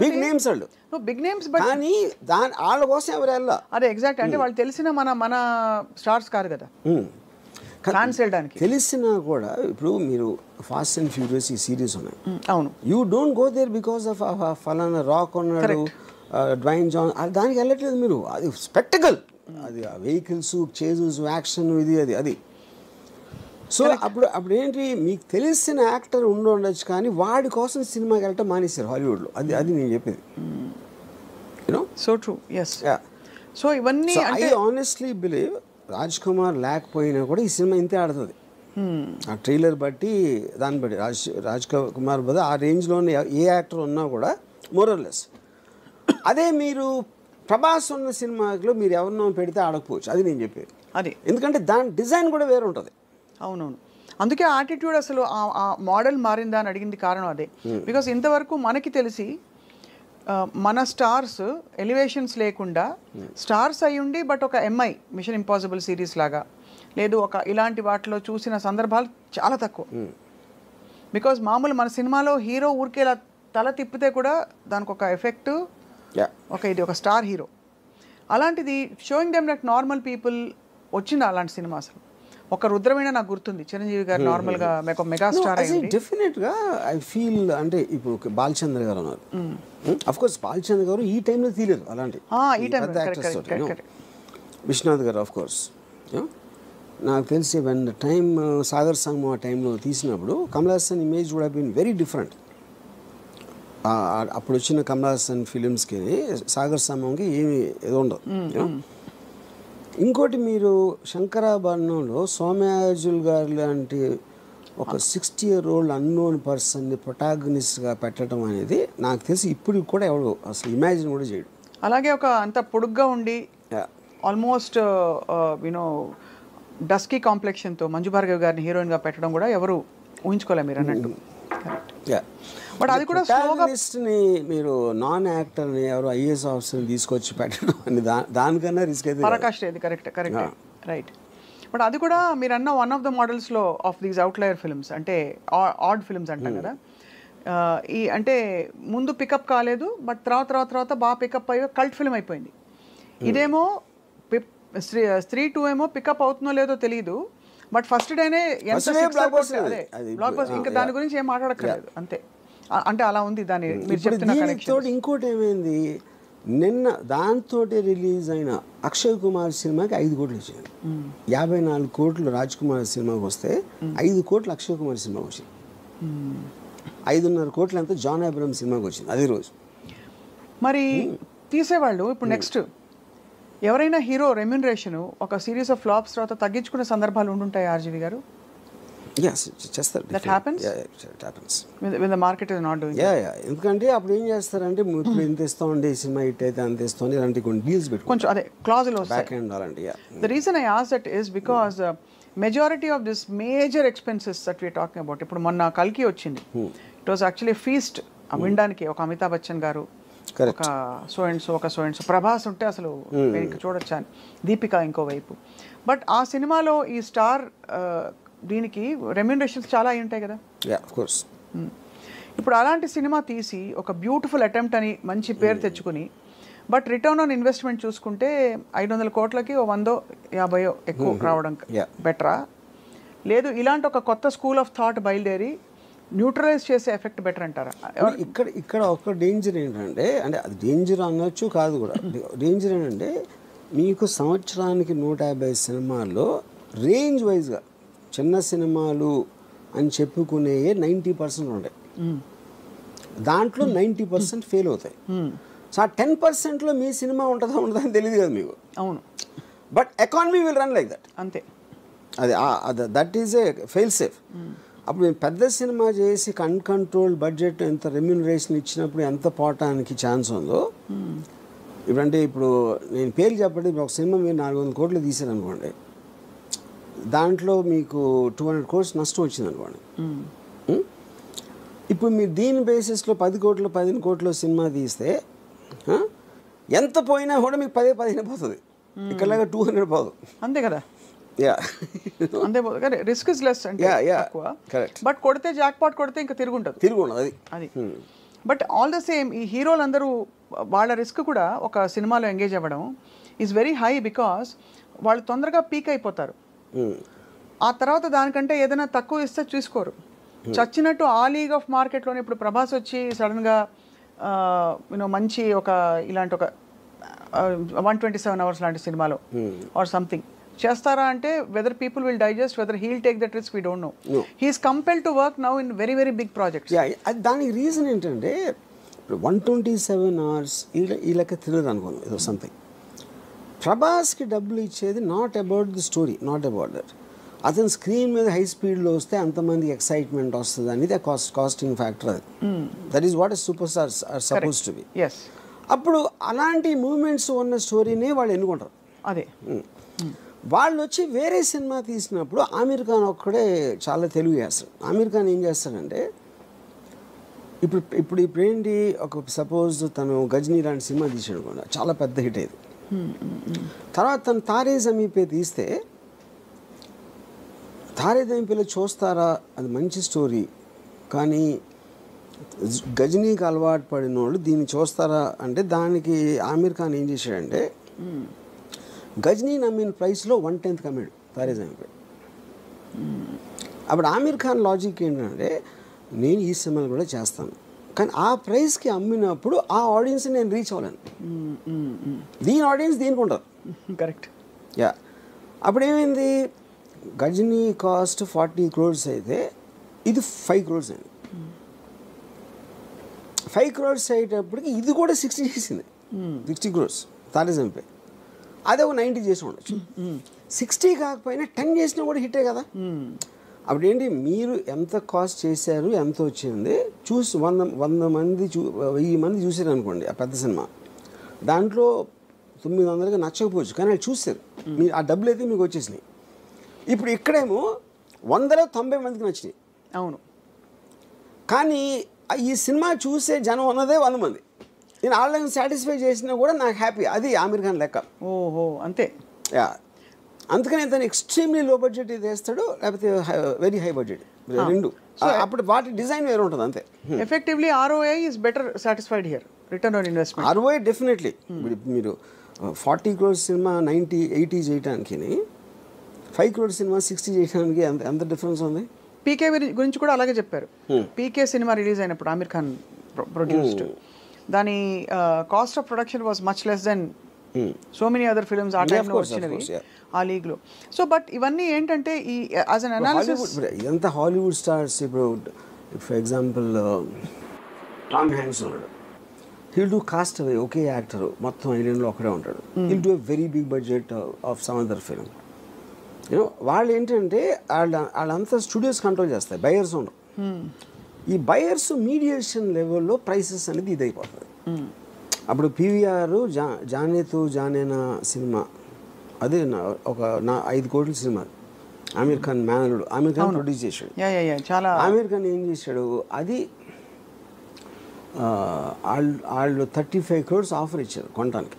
Big names వాళ్ళు, big names, but కానీ వాళ్ళ కోసం ఎవరు వెళ్ళా. అదే ఎగ్జాక్ట్, అంటే వాళ్ళు తెలిసిన మన స్టార్స్ కాదు కదా ఫ్యాన్స్ వెళ్ళడానికి. తెలిసినా కూడా ఇప్పుడు మీరు ఫాస్ట్ అండ్ ఫ్యూరియస్ ఈ సిరీస్ ఉన్నాయి, అవును, you don't go there because of ఫలానా రాక్ ఉన్నాడు, డ్వైన్ జాన్, దానికి వెళ్ళట్లేదు మీరు. అది స్పెక్టకల్, అది వెహికల్స్, చేజెస్, యాక్షన్, ఇది అది. సో అప్పుడు ఏంటి, మీకు తెలిసిన యాక్టర్ ఉండొచ్చు కానీ వాడి కోసం సినిమాకి వెళ్ళటం మానేశారు హాలీవుడ్లో. అది నేను చెప్పేది. You know, so true, yes. So ఇవన్నీ I honestly believe Raj Kumar లేకపోయినా కూడా ఈ సినిమా ఇంతే ఆడుతుంది. ఆ ట్రైలర్ బట్టి, దాన్ని బట్టి రాజ్ కుమార్ బదులు ఆ రేంజ్లోనే ఏ యాక్టర్ ఉన్నా కూడా మోరల్లెస్. అదే మీరు ప్రభాస్ ఉన్న సినిమాలో మీరు ఎవరినో పెడితే ఆడకపోవచ్చు, అది నేను చెప్పేది. అది ఎందుకంటే దాని డిజైన్ కూడా వేరే ఉంటుంది. అవునవును, అందుకే ఆటిట్యూడ్ అసలు ఆ మోడల్ మారిందా అని అడిగింది కారణం అదే. బికాస్ ఇంతవరకు మనకి తెలిసి మన స్టార్స్ ఎలివేషన్స్ లేకుండా స్టార్స్ అయ్యుండి బట్ ఒక ఎంఐ మిషన్ ఇంపాసిబుల్ సిరీస్ లాగా లేదు ఒక ఇలాంటి వాటిలో చూసిన సందర్భాలు చాలా తక్కువ. బికాజ్ మామూలు మన సినిమాలో హీరో ఊరికేలా తల తిప్పితే కూడా దానికి ఒక ఎఫెక్ట్, ఇది ఒక స్టార్ హీరో. అలాంటిది showing them like normal people వచ్చింది అలాంటి సినిమా. అసలు ఒక రుద్రమైన నాకు గుర్తుంది, చిరంజీవి గారు నార్మల్గా మెగా స్టార్ అయ్యింది. డెఫినెట్గా ఐ ఫీల్, అంటే ఇప్పుడు బాలచంద్ర గారు ఉన్నారు, అఫ్ కోర్స్ బాలచంద్ర గారు ఈ టైంలో తీయలేదు అలాంటి పెద్ద యాక్టర్స్ తోటి. విశ్వనాథ్ గారు ఆఫ్ కోర్స్. నాకు తెలిసి వెన్ ద టైమ్ సాగర్ సంగమం ఆ టైంలో తీసినప్పుడు Kamal Haasan image would have been very different. అప్పుడు వచ్చిన కమల్ హాసన్ ఫిలిమ్స్కి సాగర్ సంగమంకి ఏమి ఏదో ఉండదు. ఇంకోటి, మీరు శంకరాభరణంలో సోమయాజుల్ గారు లాంటి ఒక 60-year-old అన్నోన్ పర్సన్ని ప్రొటాగనిస్ట్గా పెట్టడం అనేది నాకు తెలిసి ఇప్పుడు కూడా ఎవరు అసలు ఇమాజిన్ కూడా చేయడు. అలాగే ఒక అంత పొడుగ్గా ఉండి ఆల్మోస్ట్ యూనో డస్కీ కాంప్లెక్షన్తో మంజు భార్గవ్ గారిని హీరోయిన్గా పెట్టడం కూడా ఎవరు ఊహించుకోలేరు మీరు అన్నట్టు. బట్ అది కూడా ప్రొటాగనిస్ట్ని మీరు నాన్ యాక్టర్ని ఎవరు ఐఏఎస్ ఆఫీసర్ని తీసుకొచ్చి పెట్టడం అని దానికన్నా రిస్క్ అయితే పరాకాష్ట. ఇది కరెక్ట్ రైట్. బట్ అది కూడా మీరు అన్న వన్ ఆఫ్ ద మోడల్స్లో ఆఫ్ దీస్ అవుట్లయర్ ఫిల్మ్స్, అంటే ఆడ్ ఫిల్మ్స్ అంటాం కదా. ఈ అంటే ముందు పికప్ కాలేదు, బట్ తర్వాత బాగా పికప్ అయ్యి కల్ట్ ఫిల్మ్ అయిపోయింది. ఇదేమో స్త్రీ 2 ఏమో పికప్ అవుతుందో లేదో తెలియదు, బట్ ఫస్ట్ డేనే బ్లాక్ బస్టర్, ఇంకా దాని గురించి ఏం మాట్లాడక్కర్లేదు అంతే. అంటే అలా ఉంది దాని మీరు చెప్తున్న కనెక్షన్. ఇంకోటి ఏమైంది, నిన్న దాంతో రిలీజ్ అయిన అక్షయ్ కుమార్ సినిమాకి 5 కోట్లు వచ్చింది. 54 కోట్లు రాజ్ కుమార్ సినిమాకి వస్తే 5 కోట్లు అక్షయ్ కుమార్ సినిమాకి వచ్చింది. 5.5 కోట్లు అంతా జాన్ అబ్రహం సినిమాకి వచ్చింది అదే రోజు. మరి తీసేవాళ్ళు ఇప్పుడు నెక్స్ట్ ఎవరైనా హీరో రెమ్యూనరేషన్ ఒక సిరీస్ ఆఫ్ ఫ్లాప్స్ తర్వాత తగ్గించుకునే సందర్భాలు ఉండుంటాయి ఆర్జీవి గారు? చేస్తారు. That happens? Yeah, it happens. When the market is not doing it. ఎందుకంటే అప్పుడు ఏం చేస్తారంటే ఇప్పుడు ఇంత ఇస్తామండి సినిమా హిట్ అయితే అంత ఇస్తామని ఇలాంటి కొన్ని డీల్స్ పెట్టుకుంటారు, కొంచెం అదే క్లాజులు బ్యాక్ ఎండ్ అలాంటి. The reason I asked that is because majority of this major expenses that we are talking about, ఇప్పుడు మొన్న కల్కి వచ్చింది, it was actually a feast. వినడానికి ఒక అమితాబ్ బచ్చన్ గారు, ఒక సో అండ్ సో ప్రభాస్ ఉంటే అసలు చూడొచ్చా అని, దీపిక ఇంకోవైపు. బట్ ఆ సినిమాలో ఈ స్టార్ దీనికి రెమ్యూనరేషన్స్ చాలా అయి ఉంటాయి కదా. ఇప్పుడు అలాంటి సినిమా తీసి ఒక బ్యూటిఫుల్ అటెంప్ట్ అని మంచి పేరు తెచ్చుకుని, బట్ రిటర్న్ ఆన్ ఇన్వెస్ట్మెంట్ చూసుకుంటే 500 కోట్లకి 150 ఎక్కువ రావడం బెటరా, లేదు ఇలాంటి ఒక కొత్త స్కూల్ ఆఫ్ థాట్ బయలుదేరి న్యూట్రలైజ్ చేసే ఎఫెక్ట్ బెటర్ అంటారా? ఇక్కడ ఒక డేంజర్ ఏంటంటే, అంటే అది డేంజర్ అనొచ్చు కాదు కూడా, డేంజర్ ఏంటంటే మీకు సంవత్సరానికి 150 సినిమాల్లో రేంజ్ వైజ్గా చిన్న సినిమాలు అని చెప్పుకునే 90% ఉంటాయి, దాంట్లో 90% ఫెయిల్ అవుతాయి. సో ఆ 10%లో మీ సినిమా ఉంటుందా అని తెలియదు కదా మీకు. అవును, but economy will run like that. అంతే, అది that is a fail safe. అప్పుడు మేము పెద్ద సినిమా చేసి అన్కంట్రోల్డ్ బడ్జెట్ ఎంత రెమ్యూనరేషన్ ఇచ్చినప్పుడు ఎంత పోవటానికి ఛాన్స్ ఉందో, ఇప్పుడంటే ఇప్పుడు నేను పేరు చెప్పండి, ఒక సినిమా మీరు 400 కోట్లు తీసారనుకోండి, దాంట్లో మీకు 200 crores నష్టం వచ్చింది అనుకోండి. ఇప్పుడు మీరు దీని బేసిస్లో 10 కోట్లు 15 కోట్లు సినిమా తీస్తే ఎంత పోయినా కూడా మీకు 10-15 పోతుంది, ఇక్కడలాగా 200 పోదు. అంతే కదా. అంతే రిస్క్ ఇస్ లెస్ అంటే బట్ కొడితే జాక్ పాట్ కొడితే ఇంకా తిరుగుంటుంది అది. బట్ ఆల్ ద సేమ్ ఈ హీరోలు అందరూ వాళ్ళ రిస్క్ కూడా ఒక సినిమాలో ఎంగేజ్ అవ్వడం ఈజ్ వెరీ హై బికాస్ వాళ్ళు తొందరగా పీక్ అయిపోతారు. ఆ తర్వాత దానికంటే ఏదైనా తక్కువ ఇస్తే చూసుకోరు. చచ్చినట్టు ఆ లీగ్ ఆఫ్ మార్కెట్లోనే ఇప్పుడు ప్రభాస్ వచ్చి సడన్గా యూనో మంచి ఒక ఇలాంటి ఒక 127 hours లాంటి సినిమాలో ఆర్ సంథింగ్ చేస్తారా అంటే whether people will digest, whether he'll take that risk we don't know. He's compel to work now in very very big projects. దానికి రీజన్ ఏంటంటే 127 hours ఈ లెక్క తెలియదు అనుకోను ఏదో సంథింగ్. ప్రభాస్కి డబ్బులు ఇచ్చేది not about the story, not about that. అతను స్క్రీన్ మీద హై స్పీడ్లో వస్తే అంతమందికి ఎక్సైట్మెంట్ వస్తుంది అనేది కాస్టింగ్ ఫ్యాక్టర్. అది that is what super stars are suppose to be. అప్పుడు అలాంటి మూమెంట్స్ ఉన్న స్టోరీనే వాళ్ళు ఎన్నుకుంటారు. అదే వాళ్ళు వచ్చి వేరే సినిమా తీసినప్పుడు ఆమీర్ ఖాన్ ఒక్కడే చాలా తెలుగు చేస్తారు. ఆమీర్ ఖాన్ ఏం చేస్తాడంటే ఇప్పుడు ఏంటి, ఒక సపోజ్ తను గజనీ లాంటి సినిమా తీసాడు కూడా, చాలా పెద్ద హిట్ అయ్యేది. తర్వాత తను తారే జమీ పే తీస్తే తారే జమీ పేలో చూస్తారా, అది మంచి స్టోరీ, కానీ గజనీకి అలవాటు పడిన వాళ్ళు దీన్ని చూస్తారా అంటే దానికి ఆమీర్ ఖాన్ ఏం చేశాడంటే గజనీ నమ్మిన ప్రైస్లో 1/10 కమ్మాడు తారే జమీ పే. అప్పుడు ఆమీర్ ఖాన్ లాజిక్ ఏంటంటే నేను ఈ సినిమాలు కూడా చేస్తాను, కానీ ఆ ప్రైస్కి అమ్మినప్పుడు ఆ ఆడియన్స్ నేను రీచ్ అవ్వలేను, దీని ఆడియన్స్ దీనికి ఉంటారు. కరెక్ట్. అప్పుడు ఏమైంది, గజనీ కాస్ట్ 40 crores అయితే ఇది 5 crores అయింది. 5 crores అయ్యేటప్పటికి ఇది కూడా 60 చేసింది, 60 crores తారే జమీ పే. అదే ఒక 90 చేసి ఉండొచ్చు. 60 కాకపోయినా 10 చేసినా కూడా హిట్టే కదా. అప్పుడు ఏంటి, మీరు ఎంత కాస్ట్ చేశారు, ఎంత వచ్చింది చూసి 100 మంది 1000 మంది చూసారు అనుకోండి ఆ పెద్ద సినిమా, దాంట్లో 900కి నచ్చకపోవచ్చు, కానీ వాళ్ళు చూసారు, మీరు ఆ డబ్బులు అయితే మీకు వచ్చేసినాయి. ఇప్పుడు ఇక్కడేమో 100లో 90 మందికి నచ్చినాయి. అవును, కానీ ఈ సినిమా చూసే జనం ఉన్నదే 100 మంది. నేను వాళ్ళని సాటిస్ఫై చేసినా కూడా నాకు హ్యాపీ. అది ఆమీర్ ఖాన్ లెక్క. ఓహో, అంతే. అందుకని తను ఎక్స్ట్రీమ్లీ లో బడ్జెట్ ఇది వేస్తాడు, లేకపోతే వెరీ హై బడ్జెట్, రెండు. అప్పుడు వాటి డిజైన్ వేరే ఉంటుంది అంతే. Effectively ROI is better satisfied here, return on investment. ROI definitely. మీరు 40 crores సినిమా 90-80 చేయడానికి, 5 crores సినిమా 60 చేయడానికి ఎంత డిఫరెన్స్ ఉంది. పీకే గురించి కూడా అలాగే చెప్పారు. పీకే సినిమా రిలీజ్ అయినప్పుడు ఆమీర్ ఖాన్ ప్రొడ్యూస్డ్, దాని cost of production was much less than so many other films ఆ టైంలో వచ్చినవి ఆ లీగ్లో. సో బట్ ఇవన్నీ ఏంటంటే ఈ యాజ్ అన్ అనాలిసిస్ ఇదంతా హాలీవుడ్ స్టార్స్. ఇప్పుడు ఫర్ ఎగ్జాంపుల్ టామ్ హ్యాంక్స్ ఉన్నాడు, హీల్ డూ కాస్ట్ అవే, ఒకే యాక్టర్ మొత్తం ఐలాండ్లో ఒకడే ఉంటాడు, he'll do a very big budget of some other film. You know వాళ్ళు ఏంటంటే వాళ్ళంతా స్టూడియోస్ కంట్రోల్ చేస్తాయి, బయర్స్ ఉండరు. ఈ బయర్స్ మీడియేషన్ లెవెల్లో ప్రైసెస్ అనేది ఇది అయిపోతుంది. అప్పుడు PVR జానేతు జానేనా సినిమా, అదే ఒక 5 కోట్ల సినిమా, ఆమీర్ ఖాన్ మేనలుడు, ఆమీర్ ఖాన్ ప్రొడ్యూస్ చేశాడు. చాలా ఆమీర్ ఖాన్ ఏం చేశాడు, అది వాళ్ళు 35 crores ఆఫర్ ఇచ్చారు కొనడానికి.